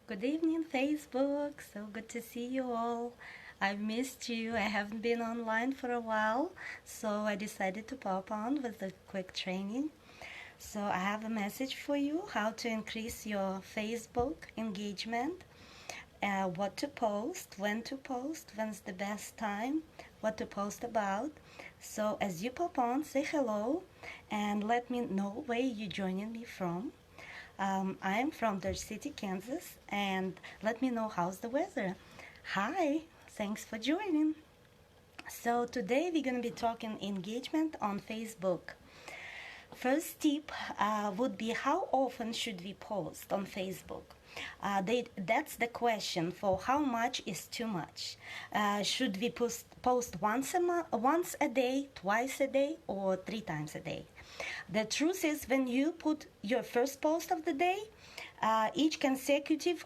Good evening, Facebook. So good to see you all. I've missed you. I haven't been online for a while, so I decided to pop on with a quick training. So I have a message for you how to increase your Facebook engagement, what to post, when's the best time, what to post about. So as you pop on, say hello and let me know where you're joining me from. I'm from Dodge City, Kansas, and let me know how's the weather. Hi, thanks for joining. So, today we're going to be talking engagement on Facebook. First tip would be how often should we post on Facebook? That's the question for how much is too much. Should we post once a day, twice a day, or 3 times a day? The truth is, when you put your first post of the day, each consecutive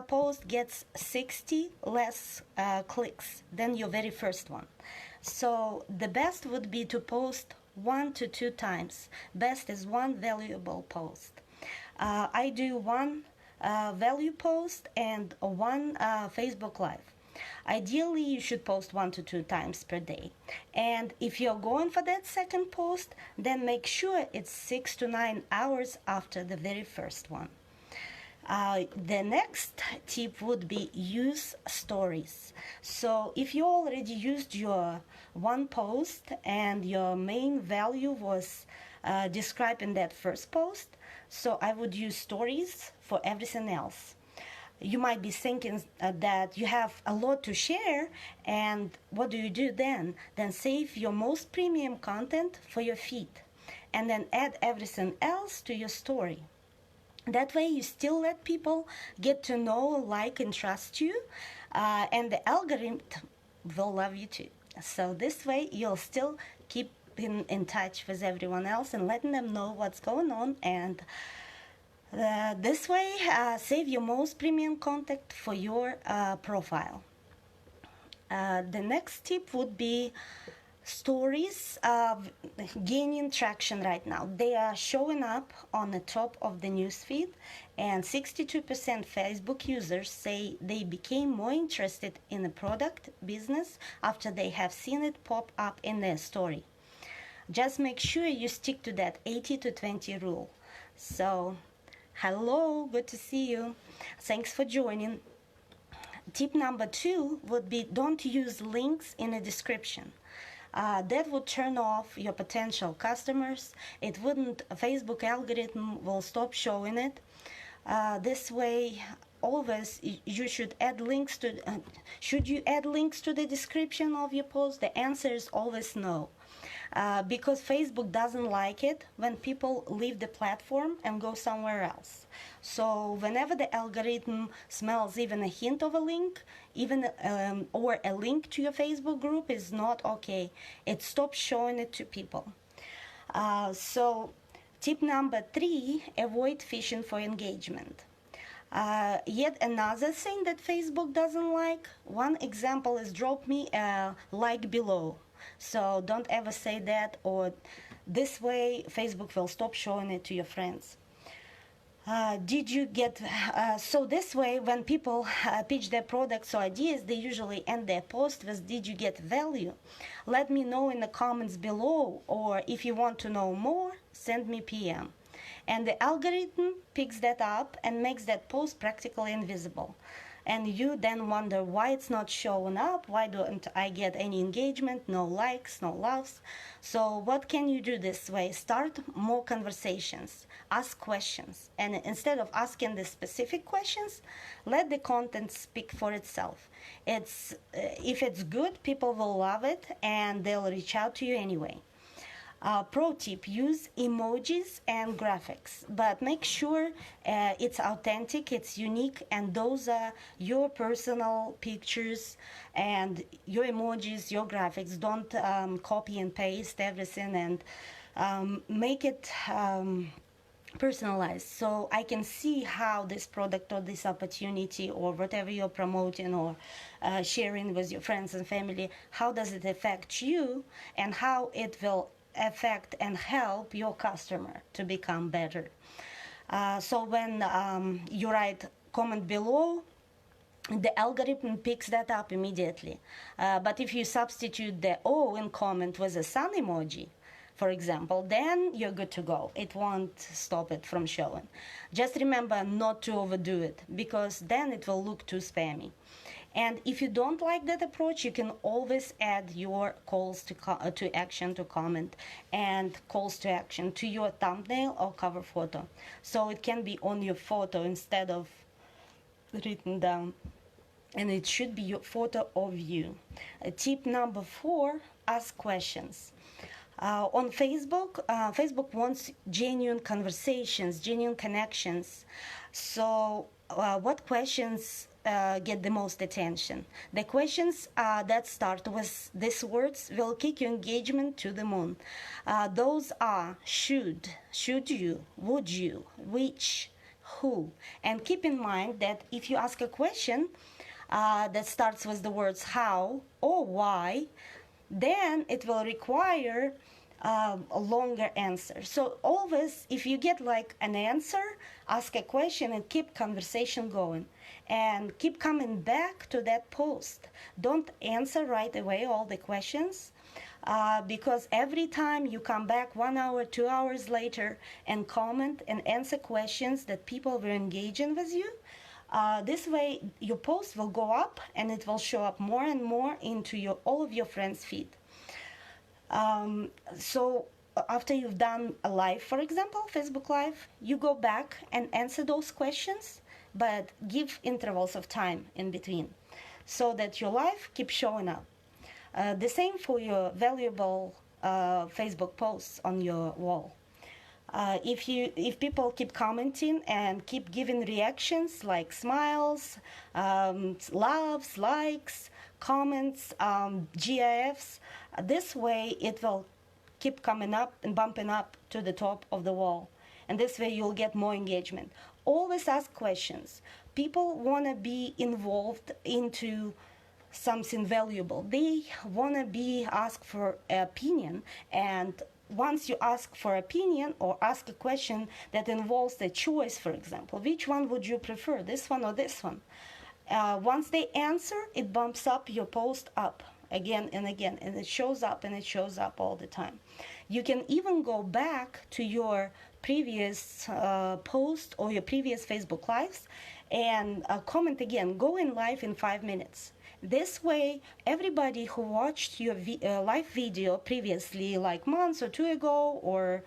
post gets 60 less clicks than your very first one. So the best would be to post 1 to 2 times. Best is one valuable post. I do one value post and one Facebook Live. Ideally, you should post 1 to 2 times per day. And if you're going for that second post, then make sure it's 6 to 9 hours after the very first one. The next tip would be use stories. So if you already used your one post and your main value was described in that first post, so I would use stories for everything else. You might be thinking that you have a lot to share, and what do you do then? Then save your most premium content for your feed and then add everything else to your story. That way you still let people get to know, like, and trust you, and the algorithm will love you too. So this way you'll still keep in touch with everyone else and letting them know what's going on, and this way save your most premium contact for your profile. The next tip would be stories gaining traction right now. They are showing up on the top of the newsfeed, and 62% Facebook users say they became more interested in a product business after they have seen it pop up in their story. Just make sure you stick to that 80 to 20 rule. So, hello, good to see you. Thanks for joining. Tip number 2 would be don't use links in a description. That would turn off your potential customers. It wouldn't, Facebook algorithm will stop showing it. This way, always you should add links to. Should you add links to the description of your post? The answer is always no. Because Facebook doesn't like it when people leave the platform and go somewhere else. So whenever the algorithm smells even a hint of a link, even or a link to your Facebook group is not okay, it stops showing it to people. So tip number 3, avoid fishing for engagement. Yet another thing that Facebook doesn't like, one example is drop me a like below. So don't ever say that, or this way Facebook will stop showing it to your friends. So this way, when people pitch their products or ideas, they usually end their post with did you get value? Let me know in the comments below, or if you want to know more, send me PM. And the algorithm picks that up and makes that post practically invisible. And you then wonder why it's not showing up, why don't I get any engagement, no likes, no loves. So what can you do this way? Start more conversations, ask questions, and instead of asking the specific questions, let the content speak for itself. If it's good, people will love it and they'll reach out to you anyway. Pro tip, use emojis and graphics, but make sure it's authentic, it's unique, and those are your personal pictures and your emojis, your graphics. Don't copy and paste everything, and make it personalized, so I can see how this product or this opportunity or whatever you're promoting or sharing with your friends and family, how does it affect you, and how it will affect and help your customer to become better. So when you write comment below, the algorithm picks that up immediately. But if you substitute the O in comment with a sun emoji, for example, then you're good to go. It won't stop it from showing. Just remember not to overdo it, because then it will look too spammy. And if you don't like that approach, you can always add your calls to action to comment and calls to action to your thumbnail or cover photo. So it can be on your photo instead of written down. And it should be your photo of you. Tip number 4, ask questions. On Facebook, Facebook wants genuine conversations, genuine connections. So what questions get the most attention? The questions that start with these words will kick your engagement to the moon. Those are should you, would you, which, who. And keep in mind that if you ask a question that starts with the words how or why, then it will require a longer answer. So always, if you get like an answer, ask a question and keep conversation going. And keep coming back to that post. Don't answer right away all the questions, because every time you come back 1 hour, 2 hours later and comment and answer questions that people were engaging with you, this way your post will go up and it will show up more and more into all of your friends' feed. So after you've done a live, for example, Facebook Live, you go back and answer those questions, but give intervals of time in between so that your live keeps showing up. The same for your valuable Facebook posts on your wall. If people keep commenting and keep giving reactions like smiles, loves, likes, comments, GIFs, this way it will keep coming up and bumping up to the top of the wall. And this way you'll get more engagement. Always ask questions. People want to be involved into something valuable. They want to be asked for opinion, and once you ask for opinion or ask a question that involves the choice, for example, which one would you prefer, this one or this one? Once they answer, it bumps up your post up again and again, and it shows up and it shows up all the time. You can even go back to your previous post or your previous Facebook Lives and comment again. Go in live in 5 minutes. This way, everybody who watched your live video previously, like months or 2 ago or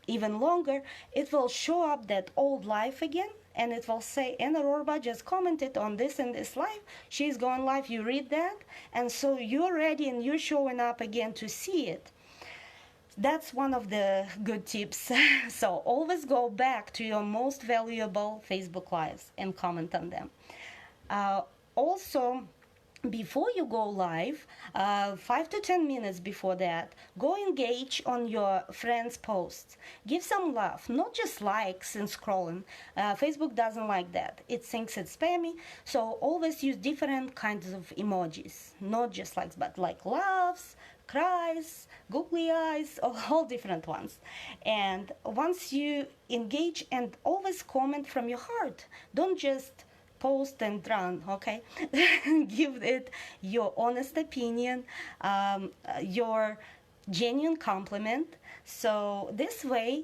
even longer, it will show up that old live again, and it will say, Anna Rorba just commented on this and this live. She's going live. You read that, and so you're ready and you're showing up again to see it. That's one of the good tips. So always go back to your most valuable Facebook Lives and comment on them. Also, before you go live, 5 to 10 minutes before that, go engage on your friends' posts. Give some love, not just likes and scrolling. Facebook doesn't like that. It thinks it's spammy, so always use different kinds of emojis. Not just likes, but like loves, cries, googly eyes, all different ones. And once you engage, and always comment from your heart. Don't just post and run, okay? Give it your honest opinion, your genuine compliment. So this way,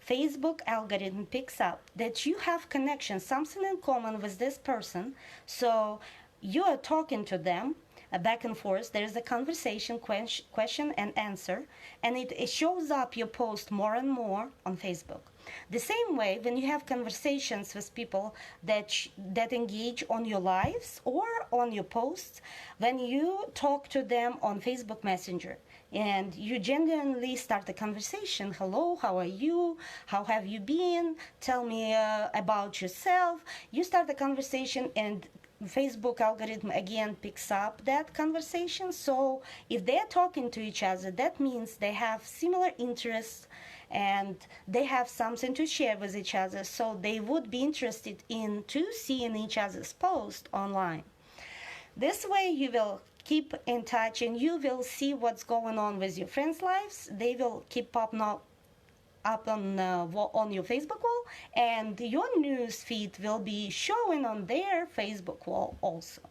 Facebook algorithm picks up that you have connection, something in common with this person. So you are talking to them back and forth. There is a conversation, question and answer, and it shows up your post more and more on Facebook. The same way, when you have conversations with people that engage on your lives or on your posts, when you talk to them on Facebook Messenger and you genuinely start a conversation, hello, how are you, how have you been, tell me about yourself, you start a conversation, and Facebook algorithm again picks up that conversation. So if they're talking to each other, that means they have similar interests and they have something to share with each other, so they would be interested in seeing each other's post online. This way you will keep in touch and you will see what's going on with your friends' lives. They will keep popping up up on your Facebook wall, and your news feed will be showing on their Facebook wall also.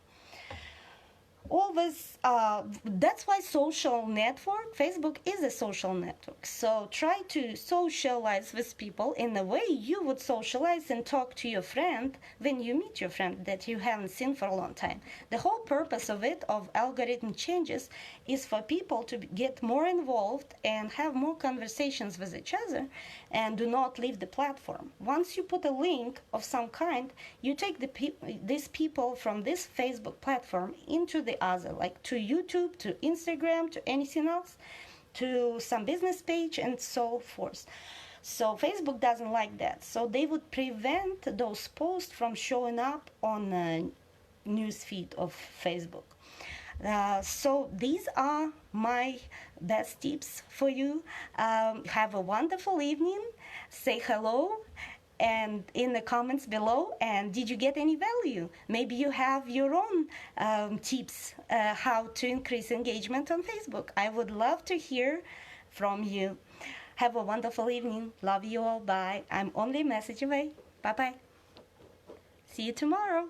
Always, that's why social network, Facebook is a social network. So try to socialize with people in the way you would socialize and talk to your friend when you meet your friend that you haven't seen for a long time. The whole purpose of it, of algorithm changes, is for people to get more involved and have more conversations with each other and do not leave the platform. Once you put a link of some kind, you take these people from this Facebook platform into the other, like to YouTube, to Instagram, to anything else, to some business page, and so forth. So Facebook doesn't like that. So they would prevent those posts from showing up on the news feed of Facebook. So these are my best tips for you. Have a wonderful evening. Say hello and in the comments below, and did you get any value? Maybe you have your own tips how to increase engagement on Facebook. I would love to hear from you. Have a wonderful evening. Love you all. Bye. I'm only a message away. Bye bye. See you tomorrow.